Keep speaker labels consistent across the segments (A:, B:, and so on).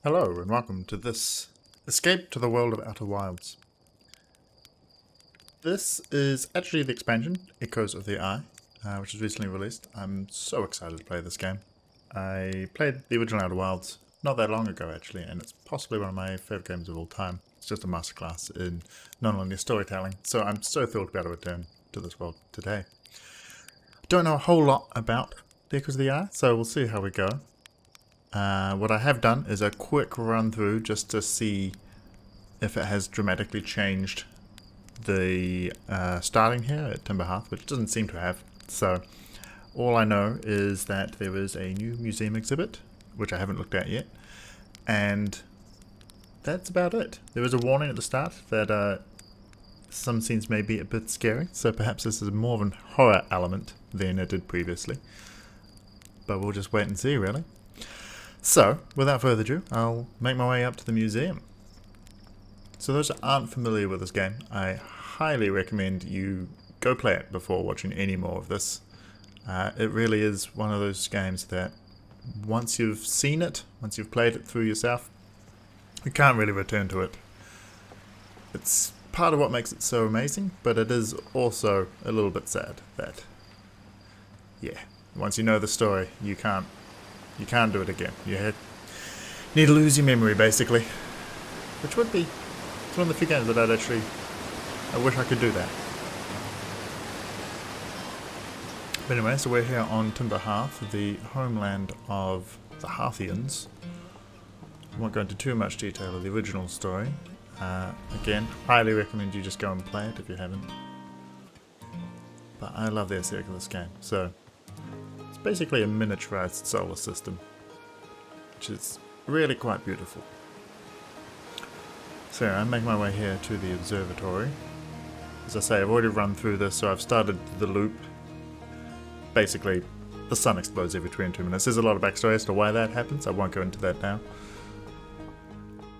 A: Hello and welcome to this Escape to the World of Outer Wilds. This is actually the expansion, Echoes of the Eye, which was recently released. I'm so excited to play this game. I played the original Outer Wilds not that long ago actually, and it's possibly one of my favourite games of all time. It's just a masterclass in non-linear storytelling, so I'm so thrilled to be able to return to this world today. I don't know a whole lot about the Echoes of the Eye, so we'll see how we go. What I have done is a quick run through just to see if it has dramatically changed the starting here at Timber Hearth, which doesn't seem to have. So all I know is that there is a new museum exhibit, which I haven't looked at yet, and that's about it. There is a warning at the start that some scenes may be a bit scary, so perhaps this is more of a horror element than it did previously. But we'll just wait and see, really. So, without further ado, I'll make my way up to the museum. So those that aren't familiar with this game, I highly recommend you go play it before watching any more of this. It really is one of those games that once you've seen it, once you've played it through yourself, you can't really return to it. It's part of what makes it so amazing, but it is also a little bit sad that, yeah, once you know the story, you can't do it again. You need to lose your memory, basically. Which would be one of the few games that I wish I could do that. But anyway, so we're here on Timber Hearth, the homeland of the Hearthians. I won't go into too much detail of the original story. Again, highly recommend you just go and play it if you haven't. But I love the aesthetic of this game, so it's basically a miniaturized solar system, which is really quite beautiful. So I'm making my way here to the observatory. As I say, I've already run through this, so I've started the loop. Basically, the sun explodes every 22 minutes. There's a lot of backstory as to why that happens. I won't go into that now.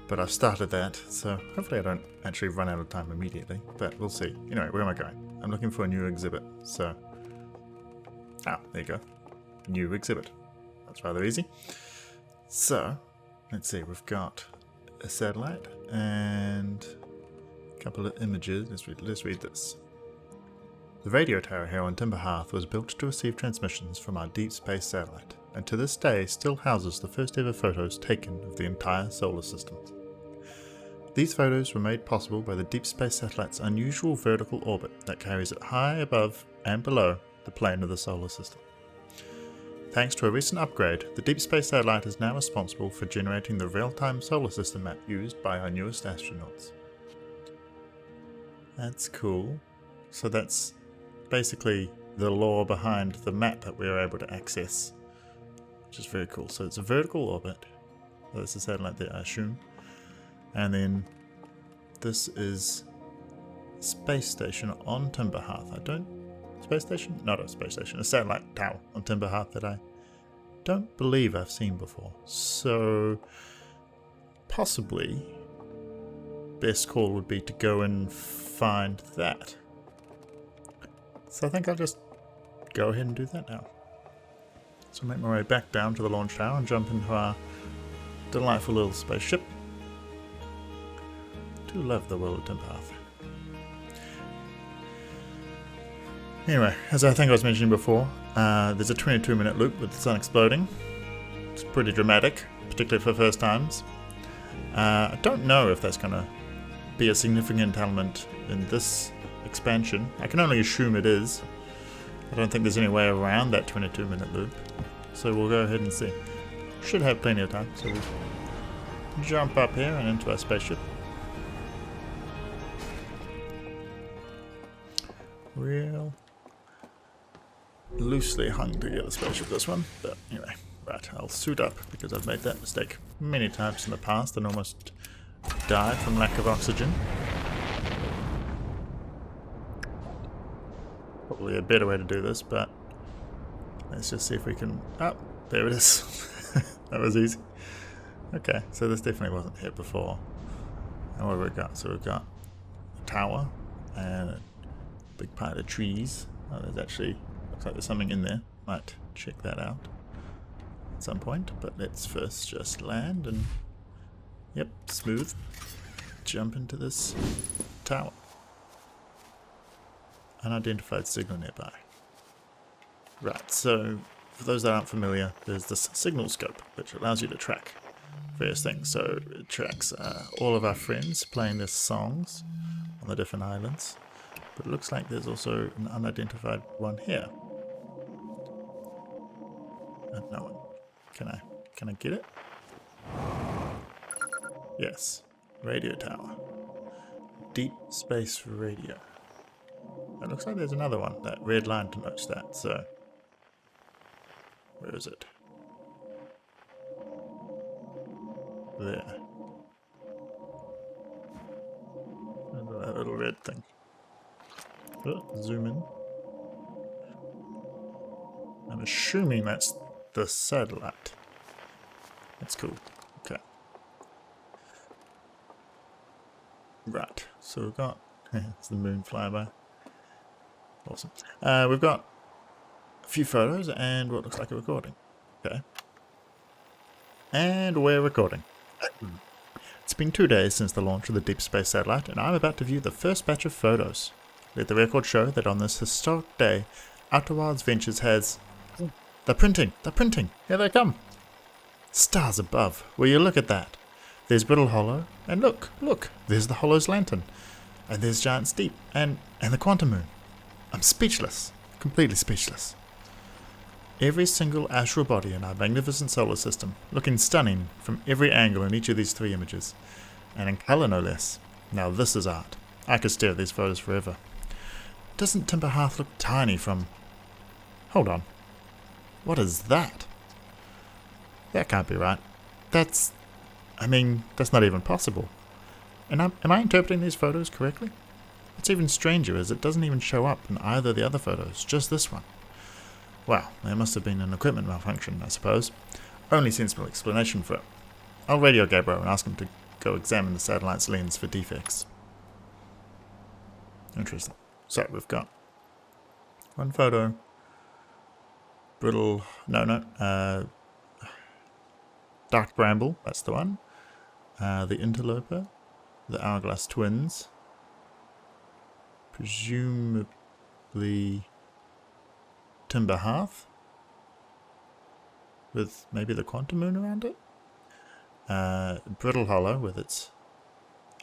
A: But I've started that, so hopefully I don't actually run out of time immediately. But we'll see. Anyway, where am I going? I'm looking for a new exhibit, so... Ah, there you go. New exhibit. That's rather easy. So, let's see, we've got a satellite and a couple of images. Let's read this. The radio tower here on Timber Hearth was built to receive transmissions from our deep space satellite, and to this day still houses the first ever photos taken of the entire solar system. These photos were made possible by the deep space satellite's unusual vertical orbit that carries it high above and below the plane of the solar system. Thanks to a recent upgrade, the Deep Space Satellite is now responsible for generating the real-time solar system map used by our newest astronauts. That's cool. So that's basically the lore behind the map that we were able to access, which is very cool. So it's a vertical orbit. That's the satellite there, I assume. And then this is a space station on Timber Hearth. Space station? Not a space station, a satellite tower on Timber Hearth that I don't believe I've seen before. So, possibly, best call would be to go and find that. So I think I'll just go ahead and do that now. So make my way back down to the launch tower and jump into our delightful little spaceship. Do love the world of Timber Hearth. Anyway, as I think I was mentioning before, there's a 22-minute loop with the sun exploding. It's pretty dramatic, particularly for first times. I don't know if that's going to be a significant element in this expansion. I can only assume it is. I don't think there's any way around that 22-minute loop. So we'll go ahead and see. Should have plenty of time, so we'll jump up here and into our spaceship. Real loosely hung together spaceship, this one, but anyway, right, I'll suit up because I've made that mistake many times in the past and almost died from lack of oxygen. Probably a better way to do this, but let's just see if we can... Oh, there it is. That was easy. Okay, so this definitely wasn't hit before. And what have we got? So we've got a tower and a big pile of trees. Oh, there's actually... Looks like there's something in there. Might check that out at some point, but let's first just land and Yep, smooth. Jump into this tower. Unidentified signal nearby. Right, so for those that aren't familiar, there's this signal scope which allows you to track various things. So it tracks all of our friends playing their songs on the different islands. But it looks like there's also an unidentified one here. No one. Can I get it? Yes. Radio tower. Deep space radio. It looks like there's another one. That red line denotes that, so where is it? There. That little red thing. Oh, zoom in. I'm assuming that's the satellite. That's cool. Okay. Right. So we've got... it's the moon flyby. Awesome. We've got a few photos and what looks like a recording. Okay. And we're recording. It's been 2 days since the launch of the Deep Space Satellite, and I'm about to view the first batch of photos. Let the record show that on this historic day, Outer Wilds Ventures has... They're printing! They're printing! Here they come! Stars above. Will you look at that? There's Brittle Hollow, and look! There's the Hollow's Lantern. And there's Giant's Deep, and the Quantum Moon. I'm speechless. Completely speechless. Every single astral body in our magnificent solar system, looking stunning from every angle in each of these 3 images, and in colour no less. Now this is art. I could stare at these photos forever. Doesn't Timber Hearth look tiny from... Hold on. What is that? That can't be right. That's not even possible. And am I interpreting these photos correctly? What's even stranger is it doesn't even show up in either of the other photos, just this one. Wow, there must have been an equipment malfunction, I suppose. Only sensible explanation for it. I'll radio Gabriel and ask him to go examine the satellite's lens for defects. Interesting. So, we've got one photo. Brittle... Dark Bramble, that's the one. The Interloper. The Hourglass Twins. Presumably... Timber Hearth, with maybe the Quantum Moon around it. Brittle Hollow with its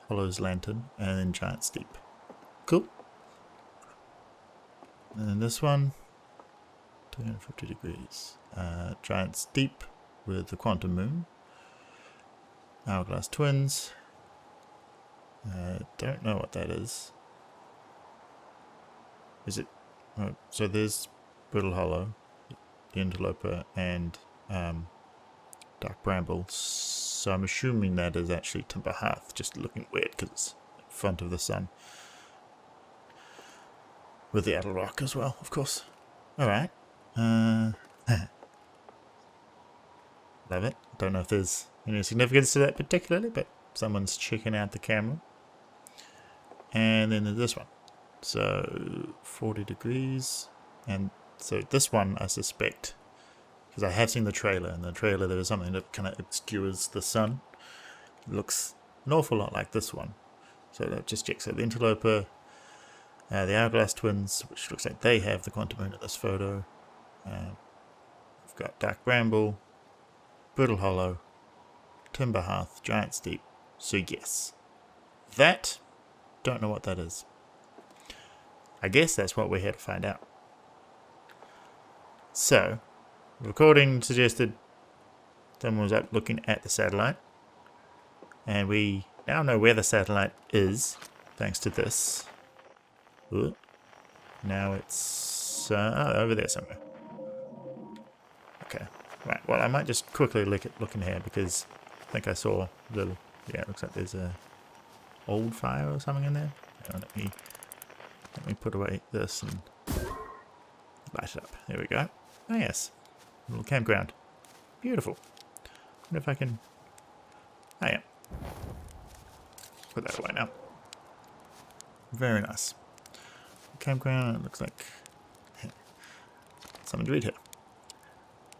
A: Hollow's Lantern, and then Giant's Deep. Cool. And then this one, 250 degrees. Giant's Deep with the Quantum Moon. Hourglass Twins. Don't know what that is. Is it? Oh, so there's Brittle Hollow, the Interloper, and Dark Bramble. So I'm assuming that is actually Timber Hearth, just looking weird because it's in front of the sun. With the Adel Rock as well, of course. Alright. Love it. Don't know if there's any significance to that particularly, but someone's checking out the camera. And then there's this one. So 40 degrees, and so this one I suspect, because I have seen the trailer, and in the trailer there is something that kind of obscures the sun. It looks an awful lot like this one. So that just checks out the Interloper, the Hourglass Twins, which looks like they have the Quantum Moon in this photo. We've got Dark Bramble, Brittle Hollow, Timber Hearth, Giant's Deep. So yes, that, don't know what that is. I guess that's what we're here to find out. So, the recording suggested someone was up looking at the satellite, and we now know where the satellite is, thanks to this. Ooh. Now it's over there somewhere. Okay, right. Well, I might just quickly look in here because I think I saw a little. Yeah, it looks like there's a old fire or something in there. Let me put away this and light it up. There we go. Oh yes, a little campground. Beautiful. Wonder if I can... Oh yeah. Put that away now. Very nice. Campground, it looks like... something to read here.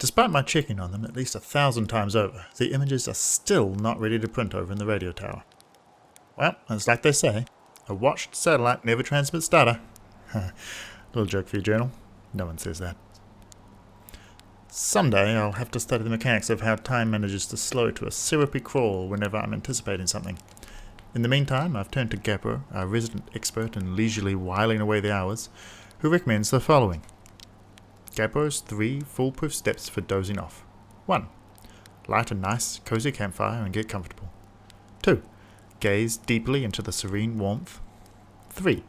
A: Despite my checking on them at least 1,000 times over, the images are still not ready to print over in the radio tower. Well, it's like they say, a watched satellite never transmits data. Little joke for your journal. No one says that. Someday I'll have to study the mechanics of how time manages to slow to a syrupy crawl whenever I'm anticipating something. In the meantime, I've turned to Gabro, our resident expert in leisurely whiling away the hours, who recommends the following. Gabro's 3 foolproof steps for dozing off. 1. Light a nice, cozy campfire and get comfortable. 2. Gaze deeply into the serene warmth. 3.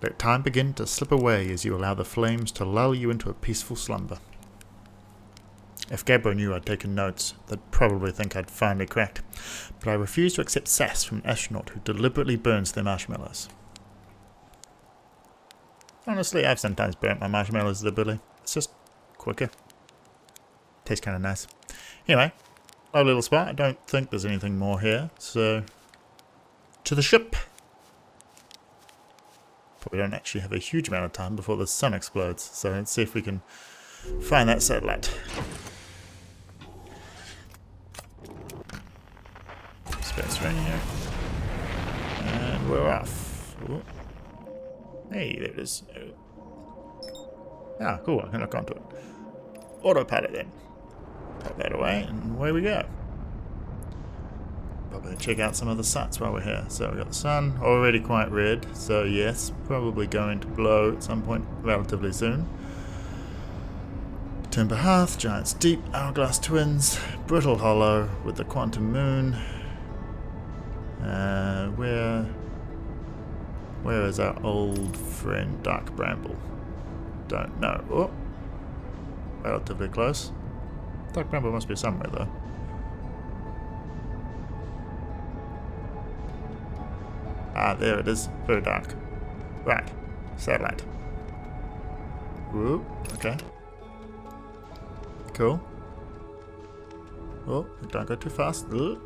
A: Let time begin to slip away as you allow the flames to lull you into a peaceful slumber. If Gabro knew I'd taken notes, they'd probably think I'd finally cracked, but I refuse to accept sass from an astronaut who deliberately burns their marshmallows. Honestly, I've sometimes burnt my marshmallows with Billy. It's just quicker. Tastes kind of nice. Anyway, lovely little spot. I don't think there's anything more here, so to the ship. Probably don't actually have a huge amount of time before the sun explodes, so let's see if we can find that satellite. Space radio. And we're off. Ooh. Hey, there it is. Ah, cool, I can look onto it. Autopilot then. Pop that away, and away we go. Probably check out some of the sights while we're here. So we've got the sun, already quite red, so yes, probably going to blow at some point relatively soon. Timber Hearth, Giant's Deep, Hourglass Twins, Brittle Hollow with the Quantum Moon. Where is our old friend Dark Bramble? Don't know. Oh, relatively close. Dark Bramble must be somewhere though. Ah, there it is. Very dark. Right. Satellite. Whoop. Okay. Cool. Oh, don't go too fast. Ugh.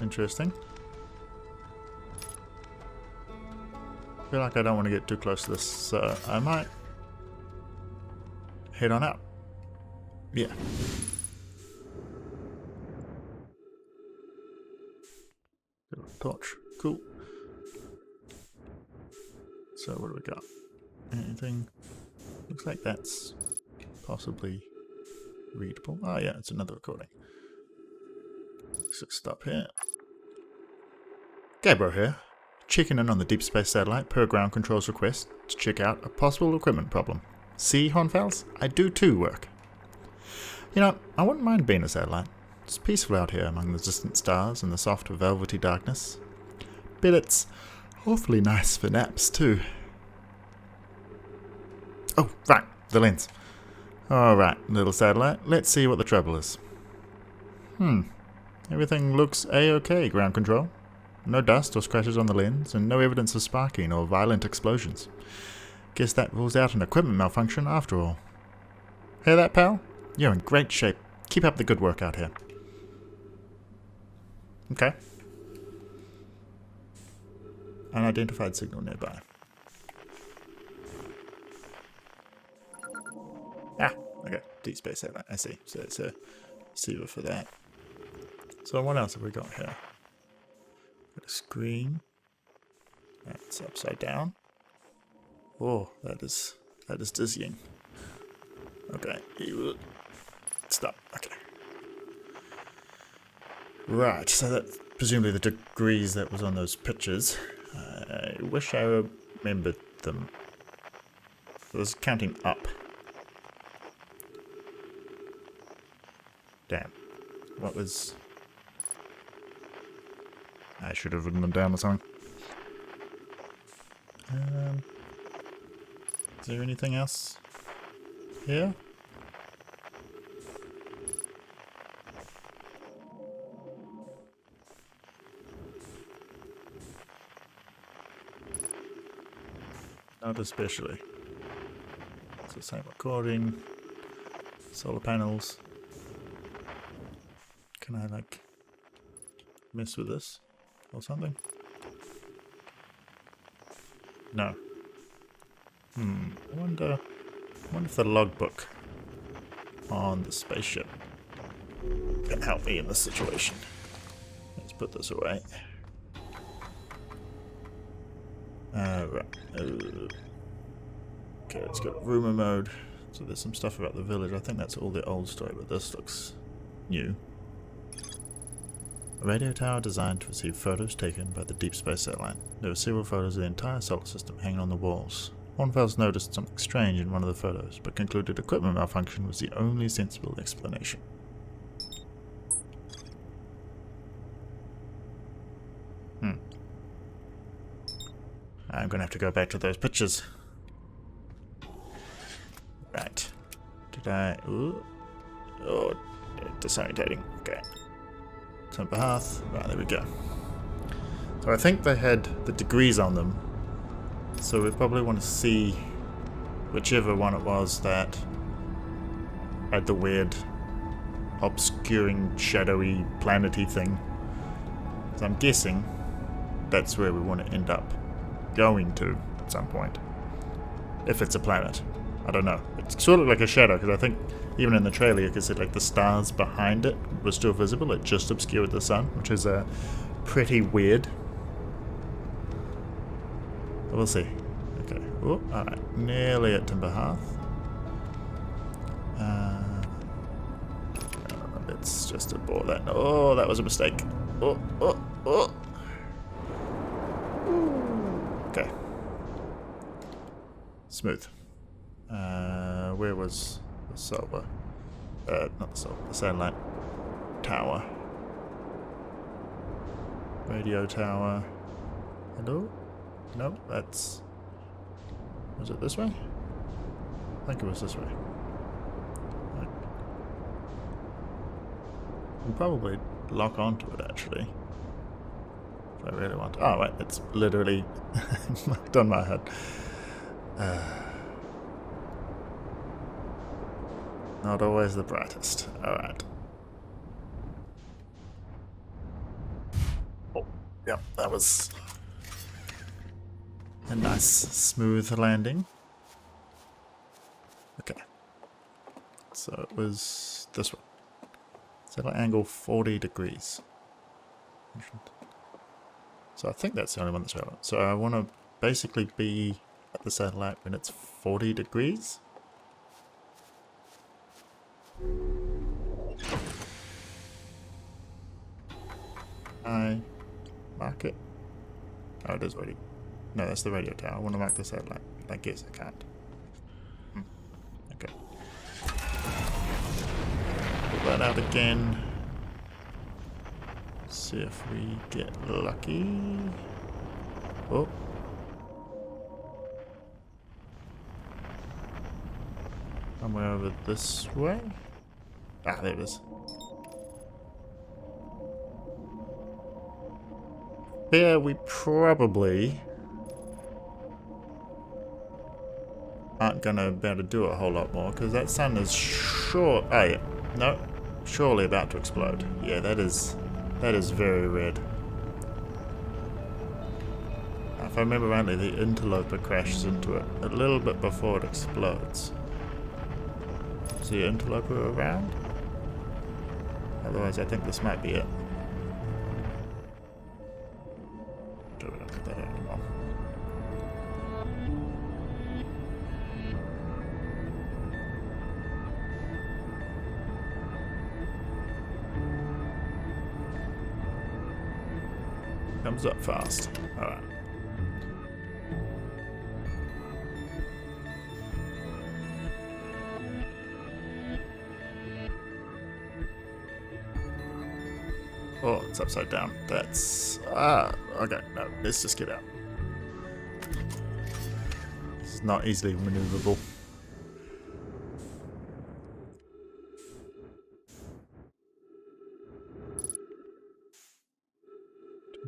A: Interesting. I feel like I don't want to get too close to this, so I might head on out. Yeah. Little torch. Cool. So what do we got? Anything? Looks like that's possibly readable. Oh yeah, it's another recording. Let's just stop here. Gabro here, checking in on the Deep Space Satellite per ground control's request to check out a possible equipment problem. See, Hornfowls? I do too work. You know, I wouldn't mind being a satellite. It's peaceful out here among the distant stars and the soft velvety darkness. Bet it's awfully nice for naps too. Oh, right, the lens. Alright, little satellite, let's see what the trouble is. Everything looks A-OK, ground control. No dust or scratches on the lens, and no evidence of sparking or violent explosions. Guess that rules out an equipment malfunction after all. Hear that, pal? You're in great shape. Keep up the good work out here. Okay. Unidentified signal nearby. Ah, okay. Deep Space Satellite. I see. So it's a receiver for that. So what else have we got here? Got a screen. That's upside down. Oh, that is dizzying. Okay. Stop. Okay. Right, so that's presumably the degrees that was on those pictures. I wish I remembered them. I was counting up. Damn. What was... I should have written them down or something. Is there anything else here? Not especially. It's the same recording. Solar panels. Can I like mess with this or something? No. I wonder if the logbook on the spaceship can help me in this situation. Let's put this away. Right. Okay, let's go rumor mode. So there's some stuff about the village. I think that's all the old story, but this looks new. A radio tower designed to receive photos taken by the deep space satellite. There were several photos of the entire solar system hanging on the walls. Hornfels noticed something strange in one of the photos, but concluded equipment malfunction was the only sensible explanation. I'm gonna have to go back to those pictures. Right. Did I... Ooh. Oh, disorientating. Okay. Turn path. Right, there we go. So I think they had the degrees on them. So we probably want to see whichever one it was that had the weird obscuring, shadowy, planety thing. So I'm guessing that's where we want to end up going to at some point. If it's a planet. I don't know. It sort of like a shadow, because I think even in the trailer you could see like the stars behind it were still visible. It just obscured the sun, which is pretty weird. But we'll see. Okay. Oh, alright. Nearly at Timber Hearth. Let's just abort that. Oh, that was a mistake. Oh, oh, oh. Okay. Smooth. Where was the silver? Not the silver, the satellite tower. Radio tower. Hello? No, that's... Was it this way? I think it was this way. I can probably lock onto it, actually. If I really want to. Oh, wait, it's literally done my head. Not always the brightest. Alright. Oh, yep, that was a nice, smooth landing. Okay. So it was this one. Satellite angle 40 degrees. So I think that's the only one that's relevant. So I want to basically be at the satellite when it's 40 degrees. I mark it. Oh, it is already. No, that's the radio tower. I want to mark the satellite. I guess I can't. Okay. Pull that out again. See if we get lucky. Oh. Somewhere over this way. Ah, there it is. Here we probably aren't gonna be able to do a whole lot more because that sun is sure. Oh yeah, no, surely about to explode. Yeah, that is very red. If I remember rightly, the interloper crashes into it a little bit before it explodes. Is the interloper around? Otherwise, I think this might be it. Do we not get that out anymore? Comes up fast. Alright. Oh, it's upside down. That's... okay. No, let's just get out. It's not easily maneuverable.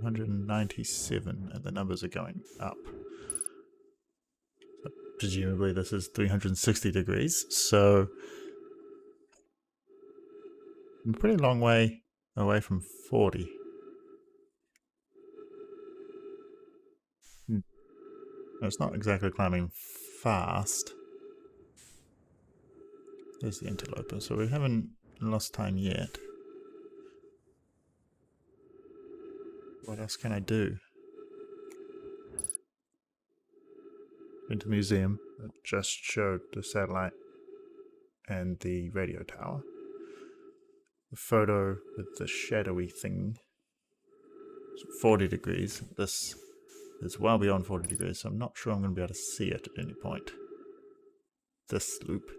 A: $297, and the numbers are going up. So presumably this is 360 degrees, so... I'm a pretty long way away from 40. It's not exactly climbing fast. There's the interloper, so we haven't lost time yet. What else can I do? Into the museum. It just showed the satellite and the radio tower. The photo with the shadowy thing. 40 degrees. This is well beyond 40 degrees, so I'm not sure I'm going to be able to see it at any point. This loop.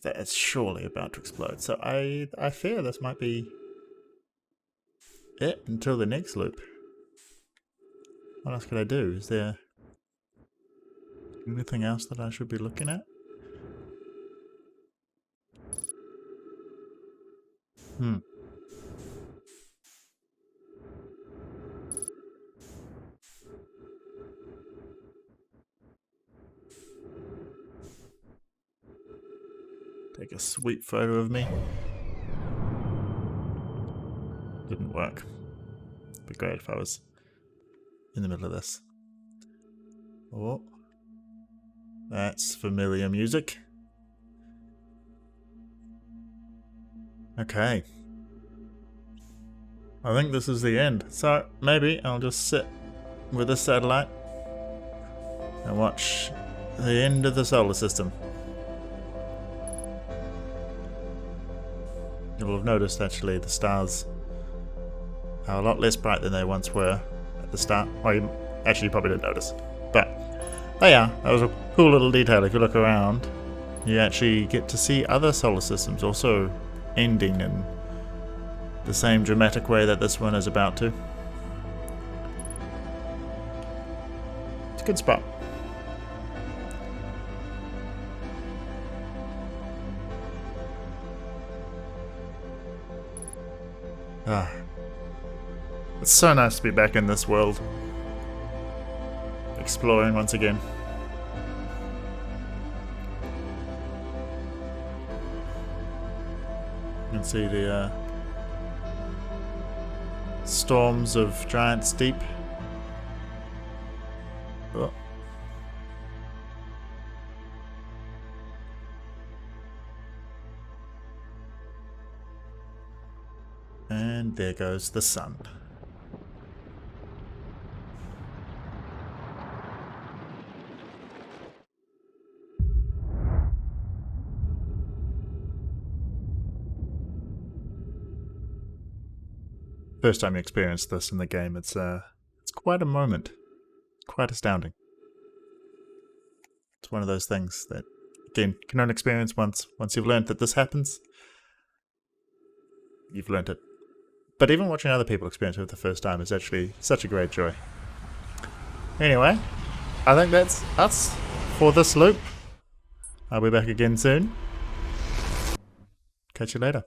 A: That is surely about to explode. So I fear this might be it until the next loop. What else could I do? Is there anything else that I should be looking at? Take a sweet photo of me. Didn't work. It'd be great if I was in the middle of this. Oh. That's familiar music. Okay. I think this is the end. So maybe I'll just sit with the satellite and watch the end of the solar system. You'll have noticed actually the stars are a lot less bright than they once were at the start. Well, you probably didn't notice. But they are. That was a cool little detail. If you look around, you actually get to see other solar systems also ending in the same dramatic way that this one is about to. It's a good spot. It's so nice to be back in this world. Exploring once again. You can see the storms of Giant's Deep. Oh. And there goes the sun. First time you experience this in the game, it's quite a moment. Quite astounding. It's one of those things that, again, you can only experience once. Once you've learned that this happens, you've learned it. But even watching other people experience it for the first time is actually such a great joy. Anyway, I think that's us for this loop. I'll be back again soon. Catch you later.